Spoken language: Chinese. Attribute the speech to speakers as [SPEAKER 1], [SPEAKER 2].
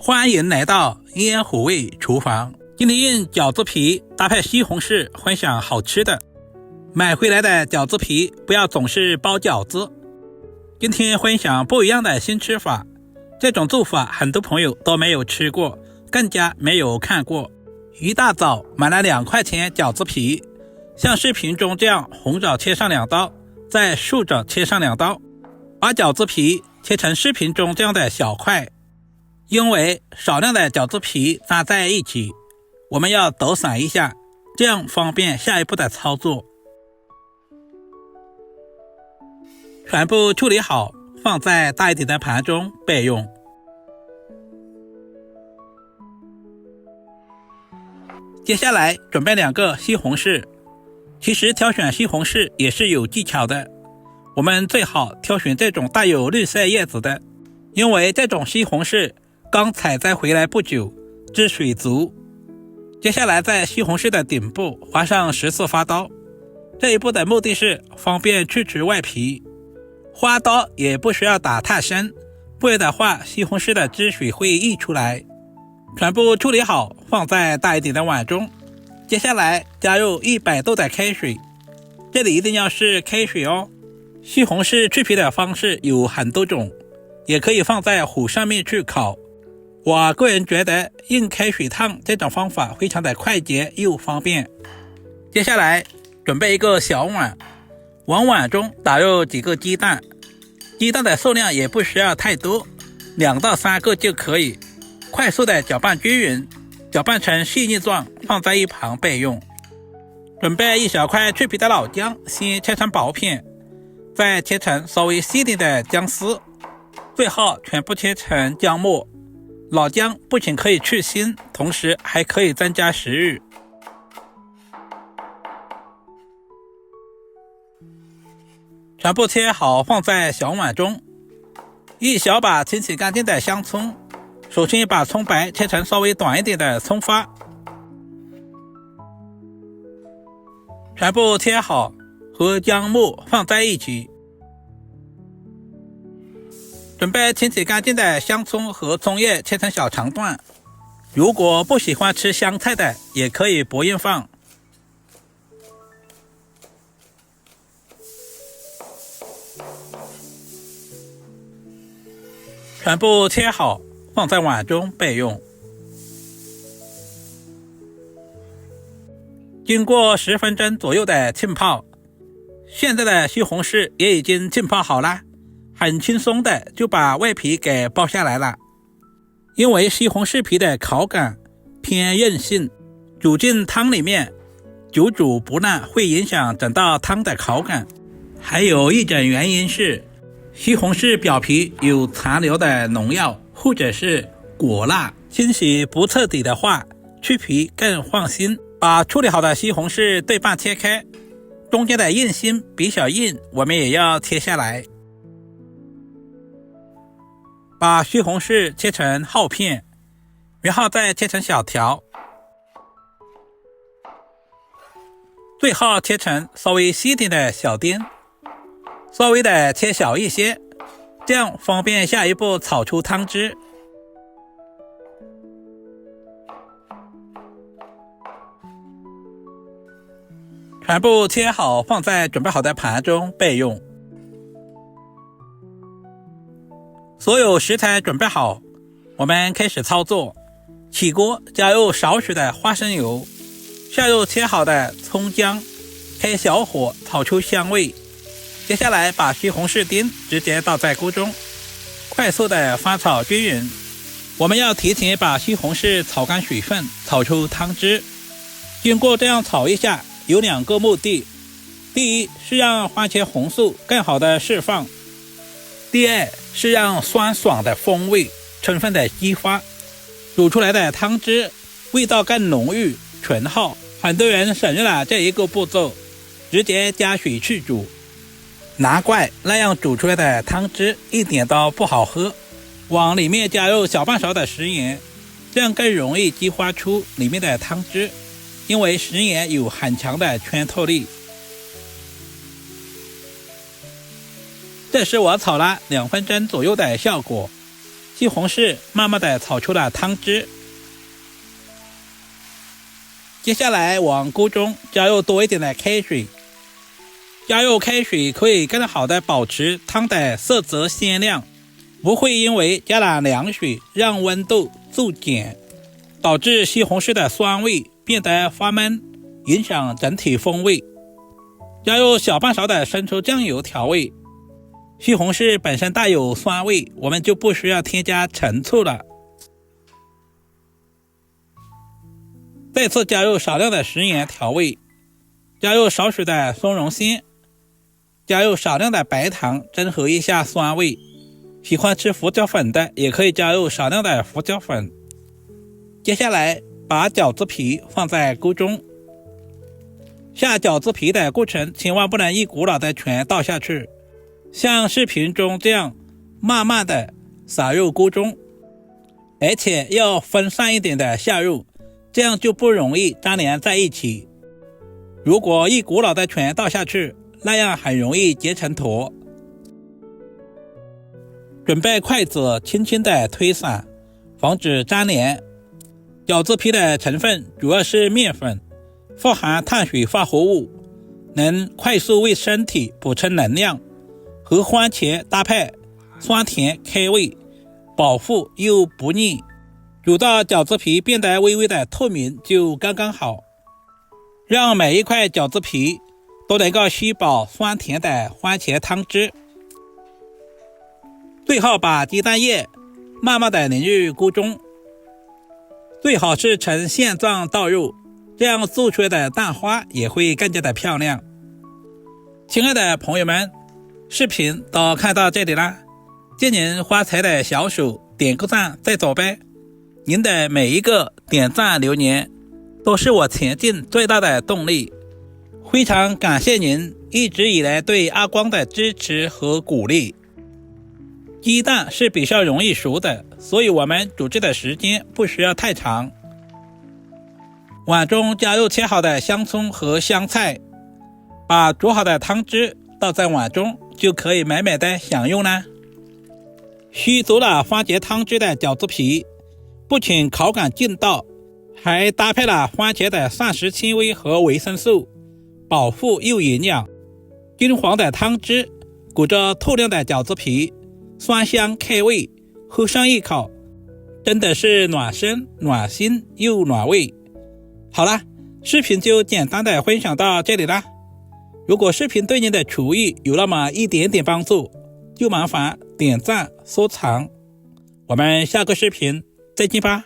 [SPEAKER 1] 欢迎来到烟火味厨房。今天用饺子皮搭配西红柿分享好吃的。买回来的饺子皮不要总是包饺子。今天分享不一样的新吃法，这种做法很多朋友都没有吃过，更加没有看过。一大早买了2块钱饺子皮，像视频中这样横着切上2刀，再竖着切上2刀，把饺子皮切成视频中这样的小块。因为少量的饺子皮扎在一起，我们要抖散一下，这样方便下一步的操作。全部处理好，放在大一点的盘中备用。接下来准备2个西红柿。其实挑选西红柿也是有技巧的，我们最好挑选这种带有绿色叶子的，因为这种西红柿刚采摘回来不久，汁水足。接下来在西红柿的顶部划上10次花刀，这一步的目的是方便去除外皮。花刀也不需要打太深，不然的话西红柿的汁水会溢出来。全部处理好，放在大一点的碗中。接下来加入100度的开水，这里一定要是开水哦。西红柿去皮的方式有很多种，也可以放在火上面去烤。我个人觉得用开水烫这种方法非常的快捷又方便。接下来准备一个小碗，往碗中打入几个鸡蛋，鸡蛋的数量也不需要太多，2到3个就可以。快速的搅拌均匀，搅拌成细腻状，放在一旁备用。准备1小块去皮的老姜，先切成薄片，再切成稍微细点的姜丝，最后全部切成姜末。老姜不仅可以去腥，同时还可以增加食欲。全部切好放在小碗中。1小把清洗干净的香葱，首先把葱白切成稍微短一点的葱花，全部切好，和姜末放在一起。准备清洗干净的香葱和葱叶切成小长段，如果不喜欢吃香菜的也可以不用放。全部切好，放在碗中备用。经过10分钟左右的浸泡，现在的西红柿也已经浸泡好了，很轻松的就把外皮给剥下来了。因为西红柿皮的口感偏韧性，煮进汤里面久煮不烂会影响整道汤的口感。还有一种原因是西红柿表皮有残留的农药或者是果蜡，清洗不彻底的话，去皮更放心。把处理好的西红柿对半切开，中间的硬心比较硬，我们也要切下来。把西红柿切成厚片，然后再切成小条，最后切成稍微细点的小丁，稍微的切小一些，这样方便下一步炒出汤汁。全部切好，放在准备好的盘中备用。所有食材准备好，我们开始操作。起锅加入少许的花生油，下入切好的葱姜，开小火炒出香味。接下来把西红柿丁直接倒在锅中，快速的翻炒均匀。我们要提前把西红柿炒干水分，炒出汤汁。经过这样炒一下，有2个目的。第一是让番茄红素更好的释放，第二是让酸爽的风味充分的激发，煮出来的汤汁味道更浓郁醇厚。很多人省略了这一个步骤，直接加水去煮，难怪那样煮出来的汤汁一点都不好喝。往里面加入小半勺的食盐，这样更容易激发出里面的汤汁，因为食盐有很强的穿透力。这是我炒了2分钟左右的效果，西红柿慢慢的炒出了汤汁。接下来往锅中加入多一点的开水，加入开水可以更好的保持汤的色泽鲜亮，不会因为加了凉水让温度骤减，导致西红柿的酸味变得发闷，影响整体风味。加入小半勺的生抽酱油调味，西红柿本身带有酸味，我们就不需要添加陈醋了。再次加入少量的食盐调味，加入少许的松茸鲜，加入少量的白糖中和一下酸味。喜欢吃胡椒粉的也可以加入少量的胡椒粉。接下来把饺子皮放在锅中，下饺子皮的过程千万不能一股脑的全倒下去，像视频中这样慢慢的撒入锅中，而且要分散一点的下入，这样就不容易粘连在一起。如果一股脑的全倒下去，那样很容易结成坨。准备筷子轻轻的推散，防止粘连。饺子皮的成分主要是面粉，富含碳水化合物，能快速为身体补充能量，和番茄搭配，酸甜开胃，饱腹又不腻。煮到饺子皮变得微微的透明就刚刚好，让每一块饺子皮都能够吸饱酸甜的番茄汤汁。最后把鸡蛋液慢慢的淋入锅中，最好是呈线状倒入，这样做出来的蛋花也会更加的漂亮。亲爱的朋友们，视频都看到这里啦，借您发财的小手点个赞再走呗。您的每一个点赞留言都是我前进最大的动力，非常感谢您一直以来对阿光的支持和鼓励。鸡蛋是比较容易熟的，所以我们煮制的时间不需要太长。碗中加入切好的香葱和香菜，把煮好的汤汁倒在碗中，就可以美美的享用啦。吸足了番茄汤汁的饺子皮不仅口感劲道，还搭配了番茄的膳食纤维和维生素，饱腹又营养。金黄的汤汁裹着透亮的饺子皮，酸香开胃，喝上一口真的是暖身暖心又暖胃。好了，视频就简单的分享到这里啦。如果视频对您的厨艺有那么一点点帮助，就麻烦点赞收藏。我们下个视频再见吧。